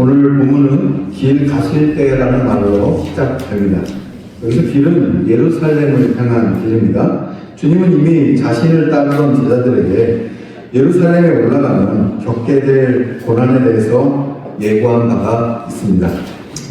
오늘 본문은 길 가실 때라는 말로 시작됩니다. 여기서 길은 예루살렘을 향한 길입니다. 주님은 이미 자신을 따르던 제자들에게 예루살렘에 올라가면 겪게 될 고난에 대해서 예고한 바가 있습니다.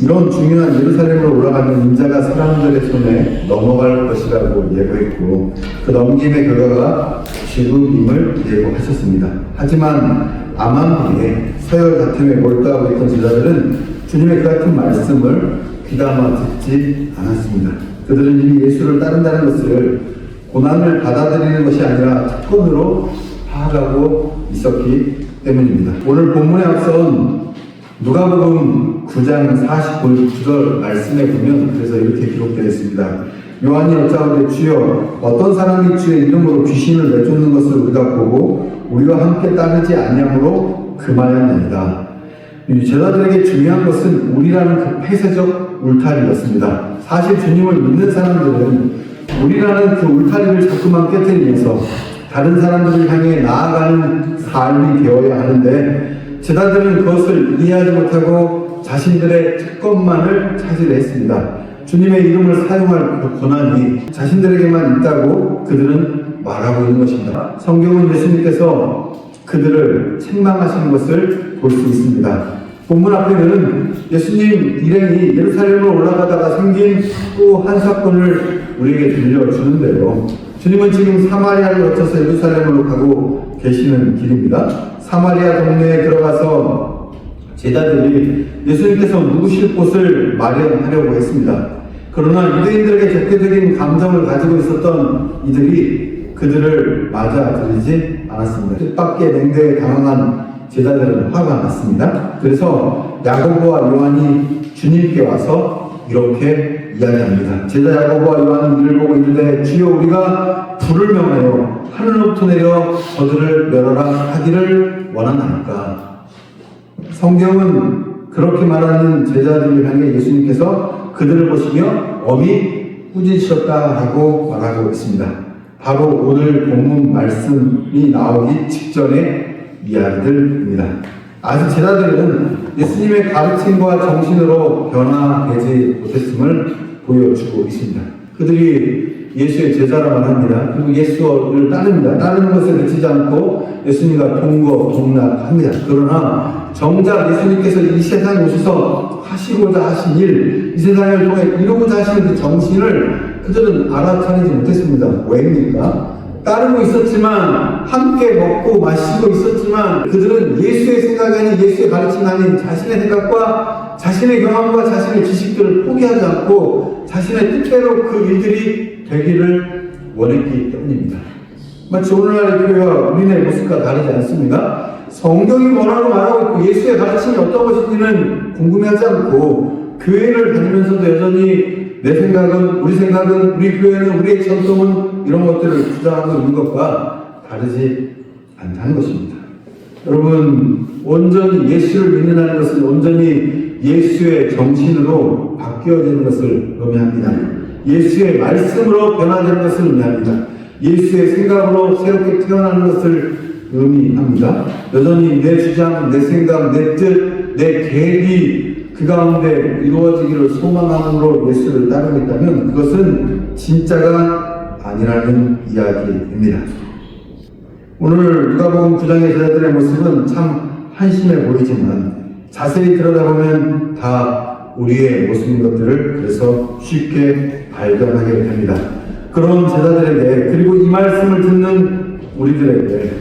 이런 중요한 예루살렘으로 올라가는 인자가 사람들의 손에 넘어갈 것이라고 예고했고, 그 넘김의 결과가 죽음임을 예고하셨습니다. 하지만 아만리에 서열 다툼에 몰두하고 있던 제자들은 주님의 그 같은 말씀을 귀담아 듣지 않았습니다. 그들은 이미 예수를 따른다는 것을 고난을 받아들이는 것이 아니라 특권으로 파악하고 있었기 때문입니다. 오늘 본문에 앞선 누가복음 9장 49절 말씀에 보면 그래서 이렇게 기록되어 있습니다. 요한이 여짜오되 주여 어떤 사람이 주의 이름으로 귀신을 내쫓는 것을 우리가 보고 우리와 함께 따르지 아니함으로 금하였나이다. 제자들에게 중요한 것은 우리라는 그 폐쇄적 울타리였습니다. 사실 주님을 믿는 사람들은 우리라는 그 울타리를 자꾸만 깨뜨리면서 다른 사람들을 향해 나아가는 삶이 되어야 하는데, 제자들은 그것을 이해하지 못하고 자신들의 특권만을 찾으려 했습니다. 주님의 이름을 사용할 그 권한이 자신들에게만 있다고 그들은 말하고 있는 것입니다. 성경은 예수님께서 그들을 책망하시는 것을 볼 수 있습니다. 본문 앞에는 예수님 일행이 예루살렘으로 올라가다가 생긴 또 한 사건을 우리에게 들려주는데요. 주님은 지금 사마리아를 거쳐서 예루살렘으로 가고 계시는 길입니다. 사마리아 동네에 들어가서 제자들이 예수님께서 누구실 곳을 마련하려고 했습니다. 그러나 유대인들에게 적대적인 감정을 가지고 있었던 이들이 그들을 맞아들이지 않았습니다. 뜻밖의 냉대에 당황한 제자들은 화가 났습니다. 그래서 야고보와 요한이 주님께 와서 이렇게 이야기합니다. 제자 야고보와 요한이 이를 보고 이르되 주여 우리가 불을 명하여 하늘로부터 내려 저들을 멸하라 하기를 원하나이까. 성경은 그렇게 말하는 제자들을 향해 예수님께서 그들을 보시며 엄히 꾸짖으셨다라고 말하고 있습니다. 바로 오늘 본문 말씀이 나오기 직전의 이야기들입니다. 아직 제자들은 예수님의 가르침과 정신으로 변화되지 못했음을 보여주고 있습니다. 그들이 예수의 제자라고 합니다. 그리고 예수를 따릅니다. 따르는 것을 그치지 않고 예수님과 동거동락합니다. 그러나 정작 예수님께서 이 세상에 오셔서 하시고자 하신 일, 이 세상을 통해 이루고자 하시는 그 정신을 그들은 알아차리지 못했습니다. 왜입니까? 따르고 있었지만, 함께 먹고 마시고 있었지만, 그들은 예수의 생각이 아닌, 예수의 가르침이 아닌 자신의 생각과 자신의 경험과 자신의 지식들을 포기하지 않고 자신의 뜻대로 그 일들이 되기를 원했기 때문입니다. 마치 오늘날의 교회와 우리네 모습과 다르지 않습니다. 성경이 뭐라고 말하고 있고 예수의 가르침이 어떤 것인지는 궁금해하지 않고 교회를 다니면서도 여전히 내 생각은, 우리 생각은, 우리 교회는, 우리의 전통은 이런 것들을 주장하고 있는 것과 다르지 않다는 것입니다. 여러분, 온전히 예수를 믿는다는 것은 온전히 예수의 정신으로 바뀌어지는 것을 의미합니다. 예수의 말씀으로 변화되는 것을 의미합니다. 예수의 생각으로 새롭게 태어나는 것을 의미합니다. 여전히 내 주장, 내 생각, 내 뜻, 내 계획이 그 가운데 이루어지기를 소망함으로 예수를 따르고 있다면 그것은 진짜가 아니라는 이야기입니다. 오늘 누가복음 9장의 제자들의 모습은 참 한심해 보이지만 자세히 들여다보면 다 우리의 모습인 것들을 그래서 쉽게 발견하게 됩니다. 그런 제자들에게, 그리고 이 말씀을 듣는 우리들에게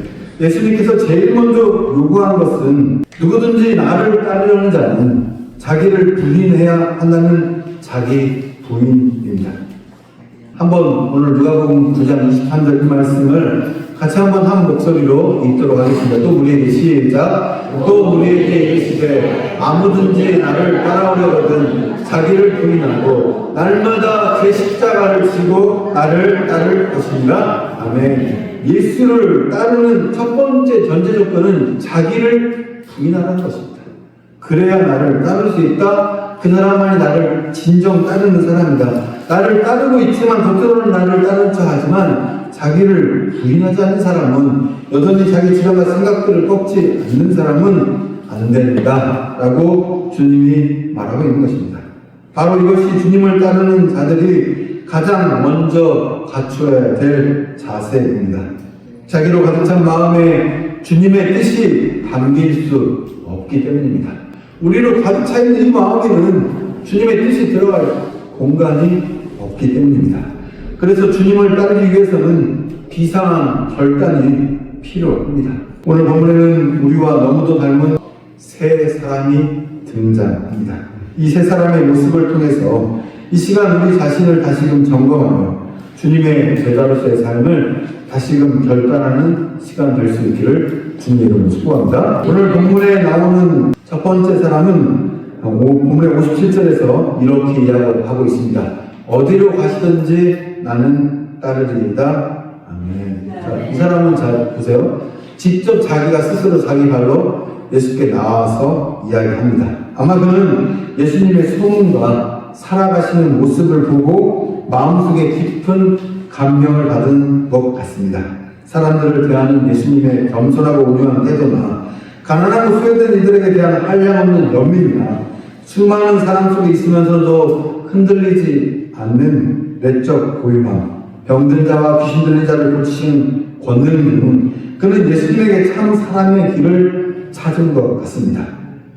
예수님께서 제일 먼저 요구한 것은 누구든지 나를 따르려는 자는 자기를 부인해야 한다는 자기 부인입니다. 한번 오늘 누가복음 9장 23절 이 말씀을 같이 한번 한 목소리로 읽도록 하겠습니다. 또 우리에게 시작. 또 우리에게 이르시되 아무든지 나를 따라오려거든 자기를 부인하고 날마다 제 십자가를 지고 나를 따를 것이니라. 아멘. 예수를 따르는 첫 번째 전제 조건은 자기를 부인하라는 것입니다. 그래야 나를 따를 수 있다. 그 사람만이 나를 진정 따르는 사람이다. 나를 따르고 있지만 겉으로는 나를 따르는 척 하지만 자기를 부인하지 않는 사람은, 여전히 자기 주장과 생각들을 꺾지 않는 사람은 안 된다라고 주님이 말하고 있는 것입니다. 바로 이것이 주님을 따르는 자들이 가장 먼저 갖추어야 될 자세입니다. 자기로 가득 찬 마음에 주님의 뜻이 담길 수 없기 때문입니다. 우리로 가득 차 있는 이 마음에는 주님의 뜻이 들어갈 공간이 없기 때문입니다. 그래서 주님을 따르기 위해서는 비상한 결단이 필요합니다. 오늘 본문에는 우리와 너무도 닮은 세 사람이 등장합니다. 이 세 사람의 모습을 통해서 이 시간 우리 자신을 다시금 점검하며 주님의 제자로서의 삶을 다시금 결단하는 시간 될 수 있기를 주님의 이름으로 축복합니다. 오늘 본문에 나오는 첫 번째 사람은 본문의 57절에서 이렇게 이야기하고 있습니다. 어디로 가시든지 나는 따르리이다. 아멘. 자, 이 사람은 잘 보세요. 직접 자기가 스스로 자기 발로 예수께 나와서 이야기합니다. 아마 그는 예수님의 소문과 살아가시는 모습을 보고 마음속에 깊은 감명을 받은 것 같습니다. 사람들을 대하는 예수님의 겸손하고 온유한 태도나 가난하고 소외된 이들에게 대한 한량없는 연민이나 수많은 사람 속에 있으면서도 흔들리지 않는 내적 고요함, 병든 자와 귀신 들린 자를 고치시는 권능 등 그는 예수님에게 참 사랑의 길을 찾은 것 같습니다.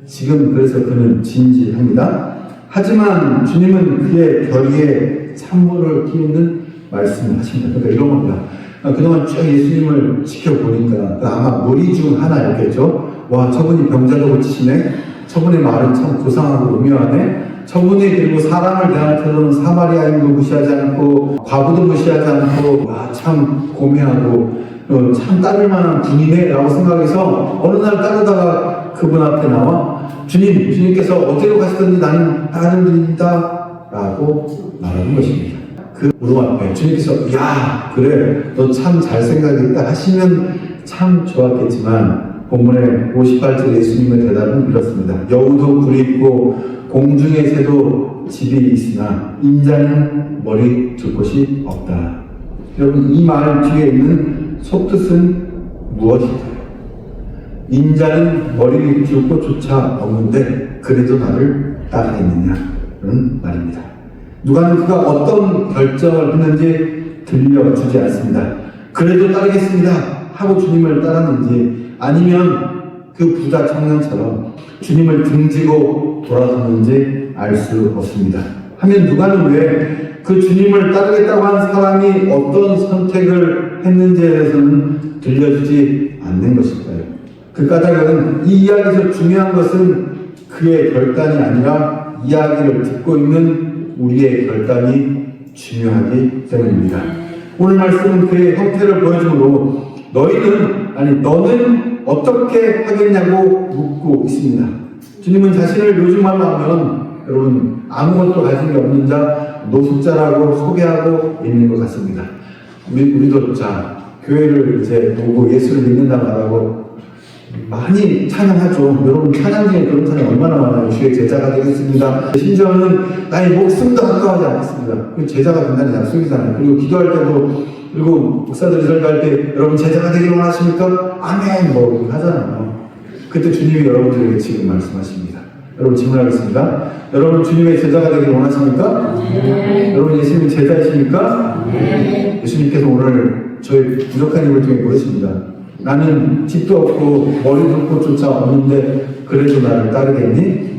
지금 그래서 그는 진지합니다. 하지만 주님은 그의 결의에 찬물을 끼얹는 말씀을 하십니다. 그러니까 이런 겁니다. 그동안 쭉 예수님을 지켜보니까 아마 무리 중 하나였겠죠. 와, 저분이 병자도 고치시네. 저분의 말은 참 고상하고 오묘하네. 저분이 그리고 사람을 대하는 태도는 사마리아인도 무시하지 않고 과부도 무시하지 않고 와, 참 고매하고 참 따를 만한 분이네 라고 생각해서 어느 날 따르다가 그분 앞에 나와 주님께서 어디로 가시든지 나는 따르리이다 라고 말하는 것입니다. 그 무릎 앞에 주님께서 야 그래 너 참 잘 생각했다 하시면 참 좋았겠지만 본문의 58절 예수님의 대답은 이렇습니다. 여우도 굴이 있고 공중의 새도 집이 있으나 인자는 머리 둘 곳이 없다. 여러분 이 말 뒤에 있는 속뜻은 무엇일까요? 인자는 머리 둘 곳조차 없는데 그래도 나를 따르겠느냐는 말입니다. 누가는 그가 어떤 결정을 했는지 들려주지 않습니다. 그래도 따르겠습니다 하고 주님을 따랐는지 아니면 그 부자 청년처럼 주님을 등지고 돌아섰는지 알 수 없습니다. 하면 누가는 왜 그 주님을 따르겠다고 한 사람이 어떤 선택을 했는지에 대해서는 들려주지 않는 것일까요? 그 까닭은 이 이야기에서 중요한 것은 그의 결단이 아니라 이야기를 듣고 있는 우리의 결단이 중요하기 때문입니다. 오늘 말씀은 그의 형태를 보여주므로 너는 어떻게 하겠냐고 묻고 있습니다. 주님은 자신을 요즘 말로 하면 여러분 아무것도 가진 게 없는 자 노숙자라고 소개하고 있는 것 같습니다. 우리도 자 교회를 이제 보고 예수를 믿는다 말하고 많이 찬양하죠. 여러분 찬양 중에 그런 찬양 얼마나 많아요. 주의 제자가 되겠습니다. 심지어는 나의 목숨도 아까워하지 않겠습니다. 제자가 된다는 약속이잖아요. 그리고 기도할 때도 그리고 목사들이 설교할 때 여러분 제자가 되기를 원하십니까? 아멘 뭐 하잖아요. 그때 주님이 여러분들에게 지금 말씀하십니다. 여러분 질문하겠습니다. 여러분 주님의 제자가 되기를 원하십니까? 네. 여러분 예수님 제자이십니까? 네. 예수님께서 오늘 저희 부족한 입을 통해 보여줍니다. 나는 집도 없고 머리 둘 곳조차 없는데 그래도 나를 따르겠니?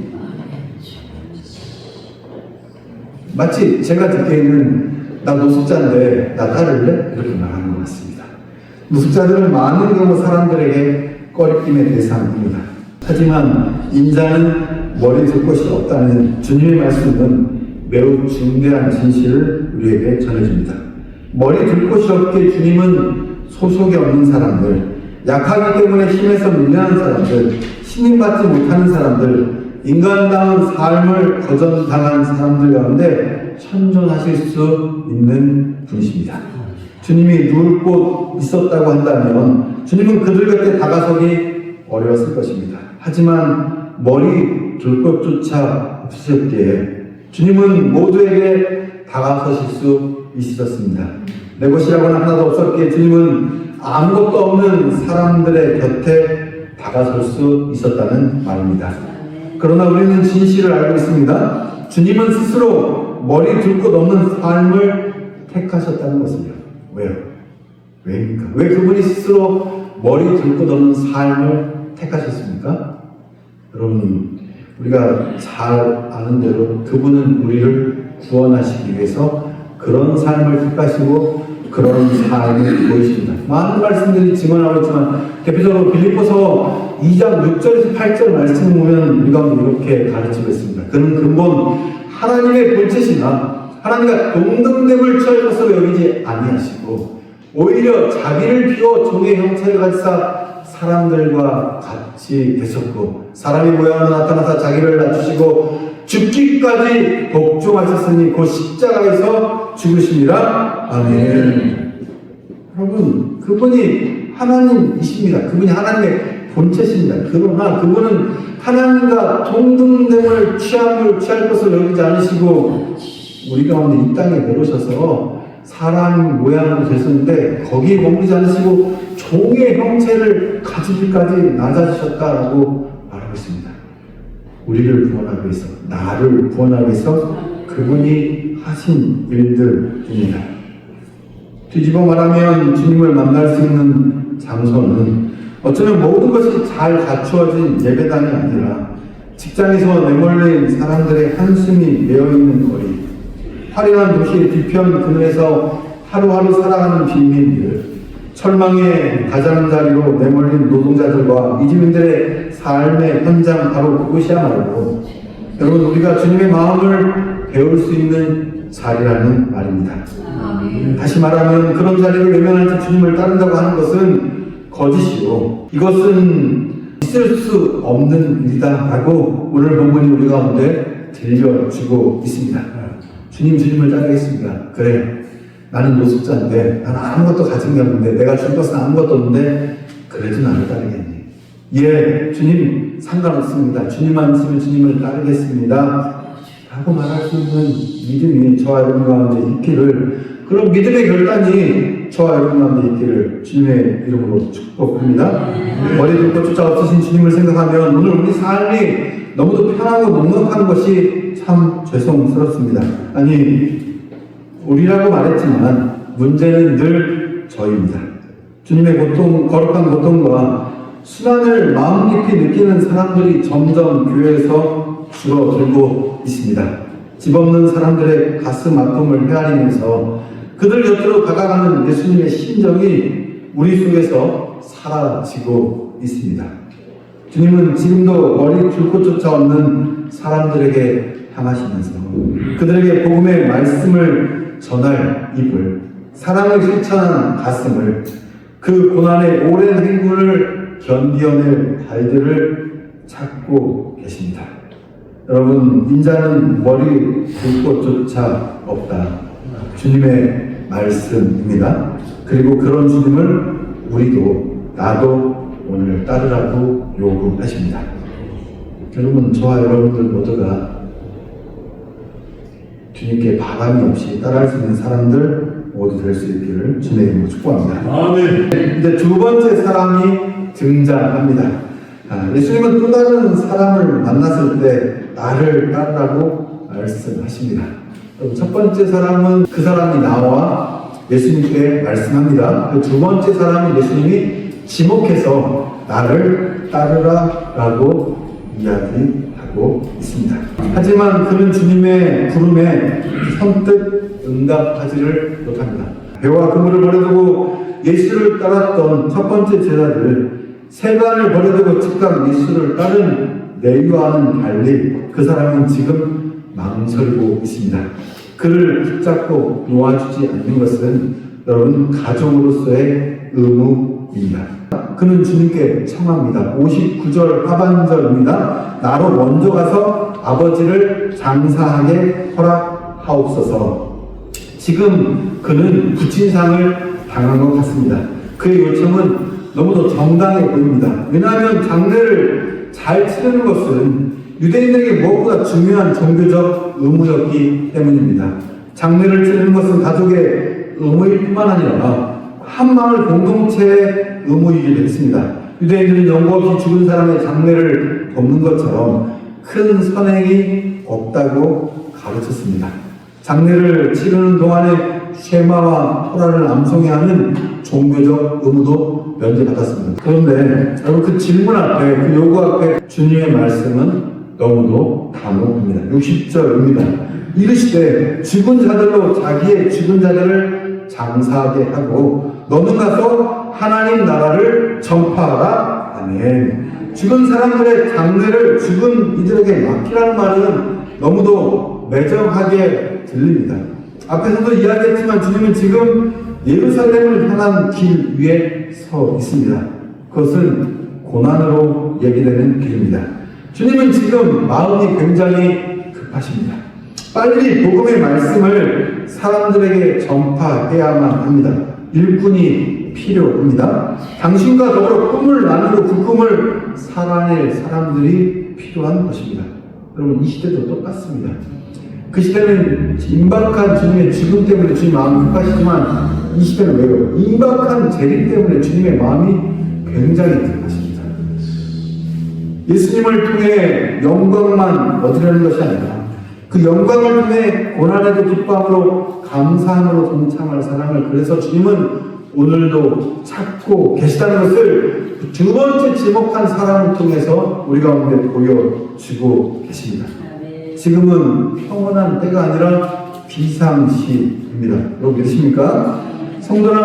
마치 제가 듣기에는 나 노숙자인데 나 따를래? 이렇게 말하는 것 같습니다. 노숙자들은 많은 경우 사람들에게 꺼리낌의 대상입니다. 하지만 인자는 머리 둘 곳이 없다는 주님의 말씀은 매우 중대한 진실을 우리에게 전해줍니다. 머리 둘 곳이 없게 주님은 소속이 없는 사람들, 약하기 때문에 힘에서 밀려난 사람들, 신임받지 못하는 사람들, 인간다운 삶을 거절당한 사람들 가운데 현존하실 수 있는 분이십니다. 주님이 누울 곳 있었다고 한다면 주님은 그들 곁에 다가서기 어려웠을 것입니다. 하지만 머리 둘 곳조차 없으셨기에 주님은 모두에게 다가서실 수 있으셨습니다. 내 것이라고는 하나도 없었기에 주님은 아무것도 없는 사람들의 곁에 다가설 수 있었다는 말입니다. 그러나 우리는 진실을 알고 있습니다. 주님은 스스로 머리 둘 곳 없는 삶을 택하셨다는 것을요. 왜요? 왜입니까? 왜 그분이 스스로 머리 둘 곳 없는 삶을 택하셨습니까? 여러분, 우리가 잘 아는 대로 그분은 우리를 구원하시기 위해서 그런 삶을 택하시고 그런 삶을 보이십니다. 많은 말씀들이 증언하고 있지만 대표적으로 빌립보서 2장 6절에서 8절 말씀을 보면 우리가 이렇게 가르치고 있습니다. 그는 근본 하나님의 본체시나 하나님과 동등됨을 취할 것으로 여기지 아니하시고 오히려 자기를 비워 종의 형체를 가지사 사람들과 같이 되셨고 사람의 모양으로 나타나사 자기를 낮추시고 죽기까지 복종하셨으니 곧 십자가에서 죽으시니라. 아멘. 여러분, 그분이 하나님이십니다. 그분이 하나님의 본체십니다. 그러나 그분은 하나님과 동등됨을 취할 것을 여기지 않으시고 우리 가운데 이 땅에 내려오셔서 사람 모양으로 되셨는데 거기에 머무르지 않으시고 종의 형체를 가지기까지 낮아지셨다라고 말하고 있습니다. 우리를 구원하기 위해서, 나를 구원하기 위해서 그분이 하신 일들입니다. 뒤집어 말하면 주님을 만날 수 있는 장소는 어쩌면 모든 것이 잘 갖추어진 예배당이 아니라 직장에서 내몰린 사람들의 한숨이 메어있는 거리, 화려한 도시의 뒤편 그늘에서 하루하루 살아가는 빈민들, 철망의 가장자리로 내몰린 노동자들과 이주민들의 삶의 현장 바로 그곳이야말로 여러분 우리가 주님의 마음을 배울 수 있는 자리라는 말입니다. 다시 말하면 그런 자리를 외면할 때 주님을 따른다고 하는 것은 거짓이요 이것은 있을 수 없는 일이다라고 오늘 본문이 우리 가운데 들려주고 있습니다. 주님을 따르겠습니다. 그래, 나는 노숙자인데 나는 아무것도 가진 게 없는데 내가 줄 것은 아무것도 없는데 그래도 나를 따르겠니? 예, 주님 상관없습니다. 주님만 있으면 주님을 따르겠습니다 라고 말할 수 있는 믿음이 저와 여러분 가운데 있기를, 그런 믿음의 결단이 저와 여러분 가운데 있기를 주님의 이름으로 축복합니다. 머리 둘 곳조차 없으신 주님을 생각하면 오늘 우리 삶이 너무도 편하고 넉넉한 것이 참 죄송스럽습니다. 아니, 우리라고 말했지만 문제는 늘 저희입니다. 주님의 고통, 거룩한 고통과 순환을 마음 깊이 느끼는 사람들이 점점 교회에서 줄어들고 있습니다. 집 없는 사람들의 가슴 아픔을 헤아리면서 그들 곁으로 다가가는 예수님의 심정이 우리 속에서 사라지고 있습니다. 주님은 지금도 머리 둘 곳조차 없는 사람들에게 향하시면서 그들에게 복음의 말씀을 전할 입을, 사랑을 실천하는 가슴을, 그 고난의 오랜 행군을 견디어낼 발들을 찾고 계십니다. 여러분, 인자는 머리 둘 곳조차 없다. 주님의 말씀입니다. 그리고 그런 주님을 우리도, 나도 오늘 따르라고 요구하십니다. 여러분, 저와 여러분들 모두가 주님께 바람이 없이 따라할 수 있는 사람들 모두 될 수 있기를 주님의 이름으로 축복합니다. 아멘. 이제 두 번째 사람이 등장합니다. 예수님은 또 다른 사람을 만났을 때 나를 따르라고 말씀하십니다. 첫 번째 사람은 그 사람이 나와 예수님께 말씀합니다. 그 두 번째 사람이 예수님이 지목해서 나를 따르라라고 이야기하고 있습니다. 하지만 그는 주님의 부름에 선뜻 응답하지를 못합니다. 배와 그물을 버려두고 예수를 따랐던 첫 번째 제자들, 세간을 버려두고 즉각 예수를 따른 레위와는 달리 그 사람은 지금 망설이고 있습니다. 그를 붙잡고 놓아주지 않는 것은 여러분 가족으로서의 의무입니다. 그는 주님께 청합니다. 59절 하반절입니다. 나로 먼저 가서 아버지를 장사하게 허락하옵소서. 지금 그는 부친상을 당한 것 같습니다. 그의 요청은 너무도 정당해 보입니다. 왜냐하면 장례를 잘 치르는 것은 유대인에게 무엇보다 중요한 종교적 의무였기 때문입니다. 장례를 치르는 것은 가족의 의무일 뿐만 아니라 한 마을 공동체의 의무이기도 했습니다. 유대인들은 연고 없이 죽은 사람의 장례를 돕는 것처럼 큰 선행이 없다고 가르쳤습니다. 장례를 치르는 동안에 쉐마와 토라를 암송해야 하는 종교적 의무도 면제받았습니다. 그런데 여러분 그 질문 앞에, 그 요구 앞에 주님의 말씀은 너무도 단호합니다. 60절입니다. 이르시되 죽은 자들로 자기의 죽은 자들을 장사하게 하고 너는 가서 하나님 나라를 전파하라. 아멘. 죽은 사람들의 장례를 죽은 이들에게 맡기라는 말은 너무도 매정하게 들립니다. 앞에서도 이야기했지만 주님은 지금 예루살렘을 향한 길 위에 서 있습니다. 그것은 고난으로 얘기되는 길입니다. 주님은 지금 마음이 굉장히 급하십니다. 빨리 복음의 말씀을 사람들에게 전파해야만 합니다. 일꾼이 필요합니다. 당신과 더불어 꿈을 나누고 그 꿈을 살아낼 사람들이 필요한 것입니다. 여러분 이 시대도 똑같습니다. 그 시대는 임박한 주님의 죽음 때문에 주님 마음이 급하시지만 이 시대는 왜요? 임박한 재림 때문에 주님의 마음이 굉장히 급하십니다. 예수님을 통해 영광만 얻으려는 것이 아니라 그 영광을 통해 고난에도 기뻐함으로 감사함으로 동참할 사랑을, 그래서 주님은 오늘도 찾고 계시다는 것을 두 번째 지목한 사람을 통해서 우리 가운데 보여주고 계십니다. 지금은 평온한 때가 아니라 비상시입니다. 여러분 믿으십니까? 성도는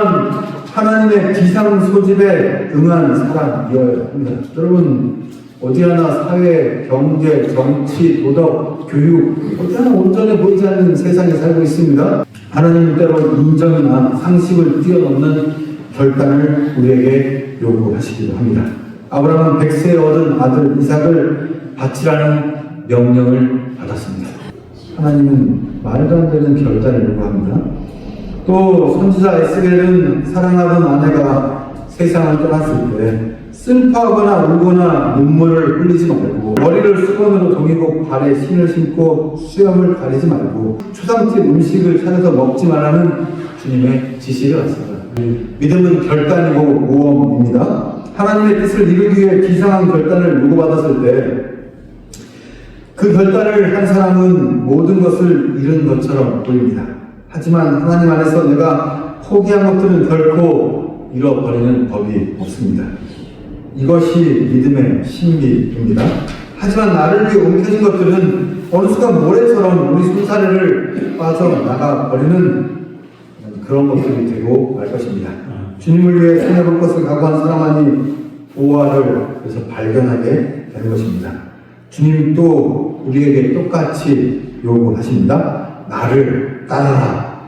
하나님의 비상 소집에 응한 사람이어야 합니다. 여러분 어디 하나 사회, 경제, 정치, 도덕, 교육 어디 하나 온전해 보이지 않는 세상에 살고 있습니다. 하나님은 때로 인정이나 상식을 뛰어넘는 결단을 우리에게 요구하시기도 합니다. 아브라함은 100세에 얻은 아들 이삭을 바치라는 명령을 받았습니다. 하나님은 말도 안 되는 결단을 요구합니다. 또 선지자 에스겔은 사랑하던 아내가 세상을 떠났을 때 슬퍼하거나 울거나 눈물을 흘리지 말고 머리를 수건으로 동이고 발에 신을 신고 수염을 가리지 말고 초상집 음식을 차려서 먹지 말라는 주님의 지시를 받습니다. 믿음은 결단이고 모험입니다. 하나님의 뜻을 이루기 위해 비상한 결단을 요구받았을 때 그 결단을 한 사람은 모든 것을 잃은 것처럼 보입니다. 하지만 하나님 안에서 내가 포기한 것들은 결코 잃어버리는 법이 없습니다. 이것이 믿음의 신비입니다. 하지만 나를 위해 옮겨진 것들은 어느 순간 모래처럼 우리 손사래를 빠져나가 버리는 그런 것들이 되고 말 것입니다. 주님을 위해 손해볼 것을 각오한 사람만이 보화를 그래서 발견하게 되는 것입니다. 주님 또 우리에게 똑같이 요구하십니다. 나를 따라라.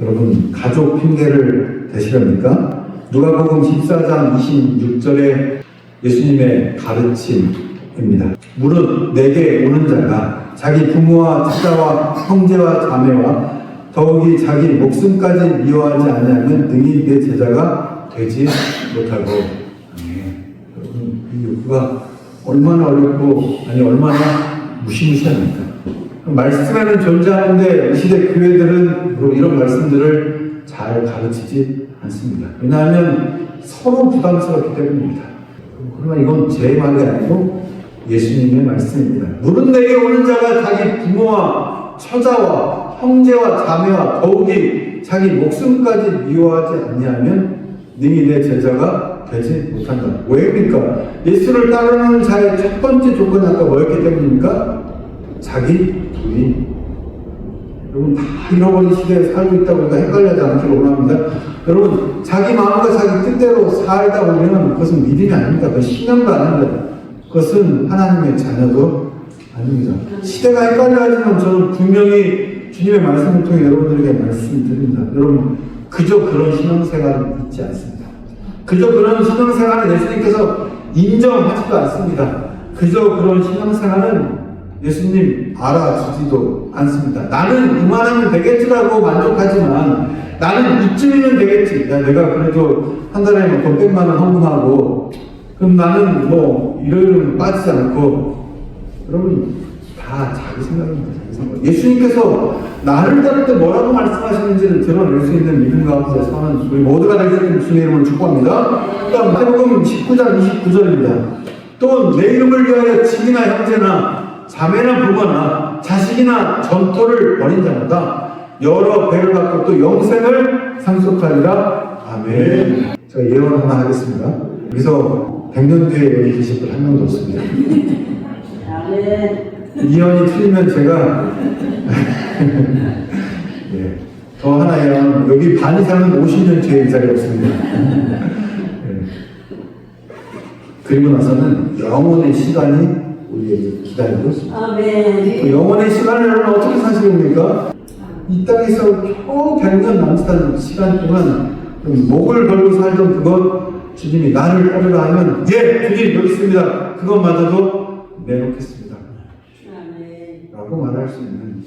여러분 가족 핑계를 대시렵니까? 누가복음 14장 26절에 예수님의 가르침입니다. 무릇 내게 오는 자가 자기 부모와 집사와 형제와 자매와 더욱이 자기 목숨까지 미워하지 아니하면 능히 내 제자가 되지 못하고. 여러분 이 요구가 얼마나 어렵고 얼마나 무시무시합니까? 말씀에는 존재하는데 이 시대 교회들은 이런 말씀들을 잘 가르치지 않습니다. 왜냐하면 서로 부담스럽기 때문입니다. 그러나 이건 제 말이 아니고 예수님의 말씀입니다. 무릇 내게 오는 자가 자기 부모와 처자와 형제와 자매와 더욱이 자기 목숨까지 미워하지 아니하면 능히 내 제자가 되지 못한다. 왜입니까? 예수를 따르는 자의 첫 번째 조건이 아까 뭐였기 때문입니까? 자기 부인. 여러분 다 잃어버린 시대에 살고 있다고 우리가 헷갈리지 않기를 원합니다. 여러분 자기 마음과 자기 뜻대로 살다 보면 그것은 믿음이 아닙니다. 그것은 신앙도 아닙니다. 그것은 하나님의 자녀도 아닙니다. 시대가 헷갈려하지만 저는 분명히 주님의 말씀을 통해 여러분들에게 말씀드립니다. 여러분 그저 그런 신앙생활은 있지 않습니다. 그저 그런 신앙생활은 예수님께서 인정하지도 않습니다. 그저 그런 신앙생활은 예수님 알아주지도 않습니다. 나는 이만하면 되겠지라고 만족하지만 나는 이쯤이면 되겠지. 내가 그래도 한 달에 돈 100만 원 헌금하고 그럼 나는 일요일은 빠지지 않고. 여러분 다 자기 생각입니다. 자기 생각. 예수님께서 나를 따를 때 뭐라고 말씀하시는지를 드러낼 수 있는 믿음 가운데 서는 우리 모두가 될 수 있는 주님의 이름으로 축복합니다. 그다음 마태복음 19장 29절입니다. 또 내 이름을 위하여 친이나 형제나 자매나 부모나 자식이나 전토를 벌인 자마다 여러 배를 받고 또 영생을 상속하리라. 아멘. 제가 예언 하나 하겠습니다. 여기서 100년 뒤에 여기 계실 분 한 명도 없습니다. 아멘. 예언이 틀리면 제가 예, 더 하나 예언, 여기 반 이상은 50년 뒤에 이 자리에 없습니다. 예. 그리고 나서는 영원의 시간이 우리에게 기다리고 있습니다. 아멘. 그 영원의 시간을 여러분 어떻게 사시겠습니까? 이 땅에서 겨우 100년 남짓한 시간 동안 목을 걸고 살던 그것 주님이 나를 따르라 하면 예! 주님 여기 있습니다. 그것마저도 내놓겠습니다. 아멘. 라고 말할 수 있는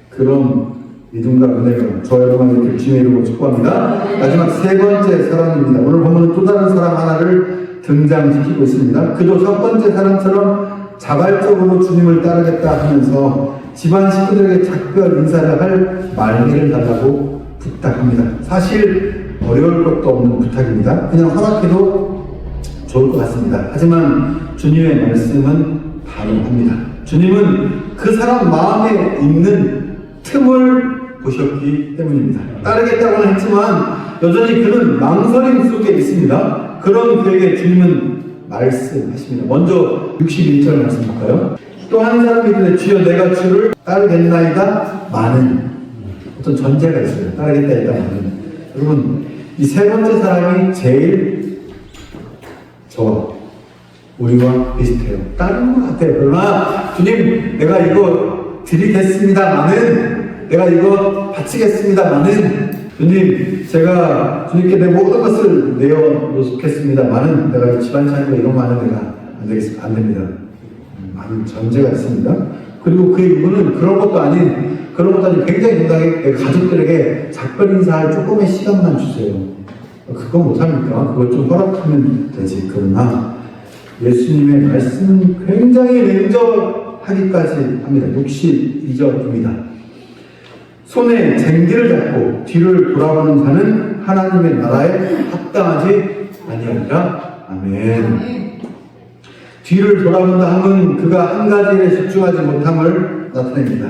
그런 믿음과 은혜가 저 여러분을 이렇게 주님의 이름으로 축복합니다. 마지막 세 번째 사랑입니다. 오늘 보면 또 다른 사랑 하나를 등장시키고 있습니다. 그도 첫 번째 사랑처럼 자발적으로 주님을 따르겠다 하면서 집안 식구들에게 작별 인사를 할 말미를 달라고 부탁합니다. 사실 어려울 것도 없는 부탁입니다. 그냥 허락해도 좋을 것 같습니다. 하지만 주님의 말씀은 단호합니다. 주님은 그 사람 마음에 있는 틈을 보셨기 때문입니다. 따르겠다고는 했지만 여전히 그는 망설임 속에 있습니다. 그런 그에게 주님은 말씀하십니다. 먼저 61절 말씀 볼까요? 또 한 사람이 이르되 주여 내가 주를 따르겠나이다 많은 어떤 전제가 있어요. 따르겠다 많은. 여러분 이 세 번째 사람이 제일 저와 우리와 비슷해요. 다른 것 같아요. 그러나 주님 내가 이거 드리겠습니다마는, 내가 이거 바치겠습니다마는, 주님 제가 주님께 내 모든 것을 내어놓겠습니다마는 내가 집안 차리고 이런 거 하는 내가 안 됩니다. 많은 전제가 있습니다. 그리고 그 이유는 그런 것도 아닌 굉장히 당당하게 가족들에게 작별 인사할 조금의 시간만 주세요. 그거 못합니까? 그걸 좀 허락하면 되지. 그러나 예수님의 말씀은 굉장히 냉정하기까지 합니다. 62절입니다. 손에 쟁기를 잡고 뒤를 돌아보는 자는 하나님의 나라에 합당하지 아니하리라. 아멘. 뒤를 돌아본다 함은 그가 한 가지 일에 집중하지 못함을 나타냅니다.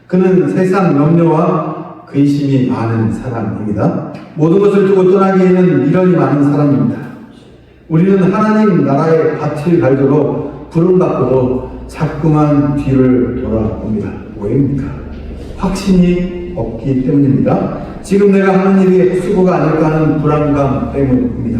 그는 세상 염려와 근심이 많은 사람입니다. 모든 것을 두고 떠나기에는 미련이 많은 사람입니다. 우리는 하나님 나라의 밭을 갈도록 부름받고도 자꾸만 뒤를 돌아봅니다. 왜입니까? 확신이 없기 때문입니다. 지금 내가 하는 일이 헛수고가 아닐까 하는 불안감 때문입니다.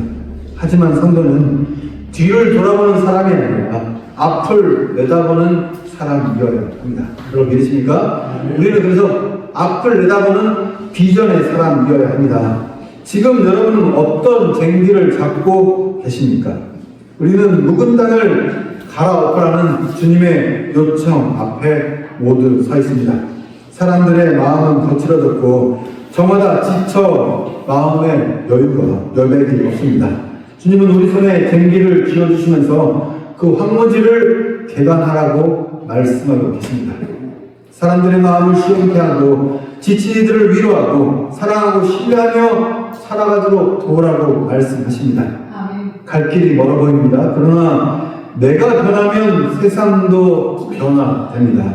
하지만 성도는 뒤를 돌아보는 사람이 아니라 앞을 내다보는 사람이어야 합니다. 여러분 믿으십니까? 우리는 그래서 앞을 내다보는 비전의 사람이어야 합니다. 지금 여러분은 어떤 쟁기를 잡고 계십니까? 우리는 묵은 땅을 갈아엎으라는 주님의 요청 앞에 모두 서 있습니다. 사람들의 마음은 거칠어졌고 저마다 지쳐 마음에 여백이 없습니다. 주님은 우리 손에 쟁기를 쥐어주시면서 그 황무지를 개간하라고 말씀하고 계십니다. 사람들의 마음을 시원케 하고 지친 이들을 위로하고 사랑하고 신뢰하며 살아가도록 도우라고 말씀하십니다. 갈 길이 멀어 보입니다. 그러나 내가 변하면 세상도 변화됩니다.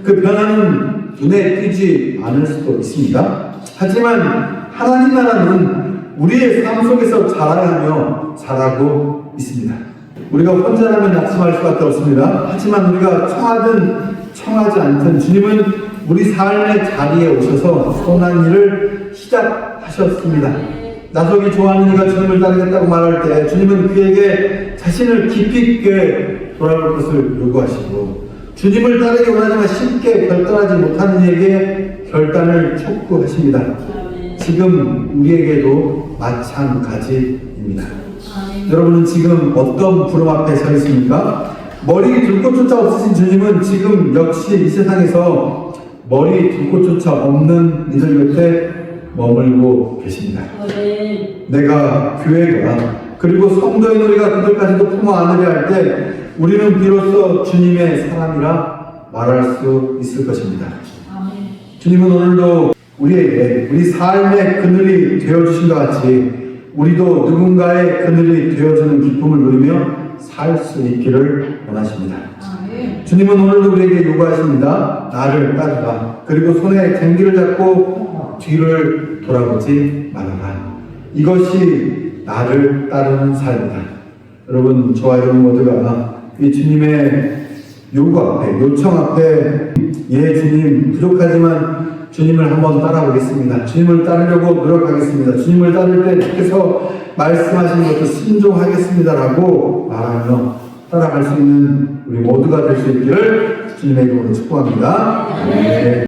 그 변화는 눈에 띄지 않을 수도 있습니다. 하지만 하나님 나라는 우리의 삶 속에서 자라가며 자라고 있습니다. 우리가 혼자라면 낙심할 수밖에 없습니다. 하지만 우리가 청하든 청하지 않든 주님은 우리 삶의 자리에 오셔서 선한 일을 시작하셨습니다. 나속이 좋아하는 이가 주님을 따르겠다고 말할 때 주님은 그에게 자신을 깊이 있게 돌아볼 것을 요구하시고 주님을 따르기 원하지만 쉽게 결단하지 못하는 이에게 결단을 촉구하십니다. 지금 우리에게도 마찬가지입니다. 여러분은 지금 어떤 부름 앞에 서 있습니까? 머리 둘 곳조차 없으신 주님은 지금 역시 이 세상에서 머리 둘 곳조차 없는 이들 곁에 머물고 계십니다. 내가 교회가 그리고 성도인 우리가 그들까지도 품어 안으려 할 때 우리는 비로소 주님의 사람이라 말할 수 있을 것입니다. 주님은 오늘도 우리에게 우리 삶의 그늘이 되어주신 것 같이 우리도 누군가의 그늘이 되어주는 기쁨을 누리며 살 수 있기를 원하십니다. 주님은 오늘도 우리에게 요구하십니다. 나를 따르라. 그리고 손에 쟁기를 잡고 뒤를 돌아보지 말아라. 이것이 나를 따르는 삶이다. 여러분, 저와 여러분 모두가 이 주님의 요구 앞에, 요청 앞에 예 주님 부족하지만 주님을 한번 따라보겠습니다. 주님을 따르려고 노력하겠습니다. 주님을 따를 때 주께서 말씀하시는 것도 순종하겠습니다라고 말하며 따라갈 수 있는 우리 모두가 될 수 있기를 주님의 이름으로 축복합니다. 네.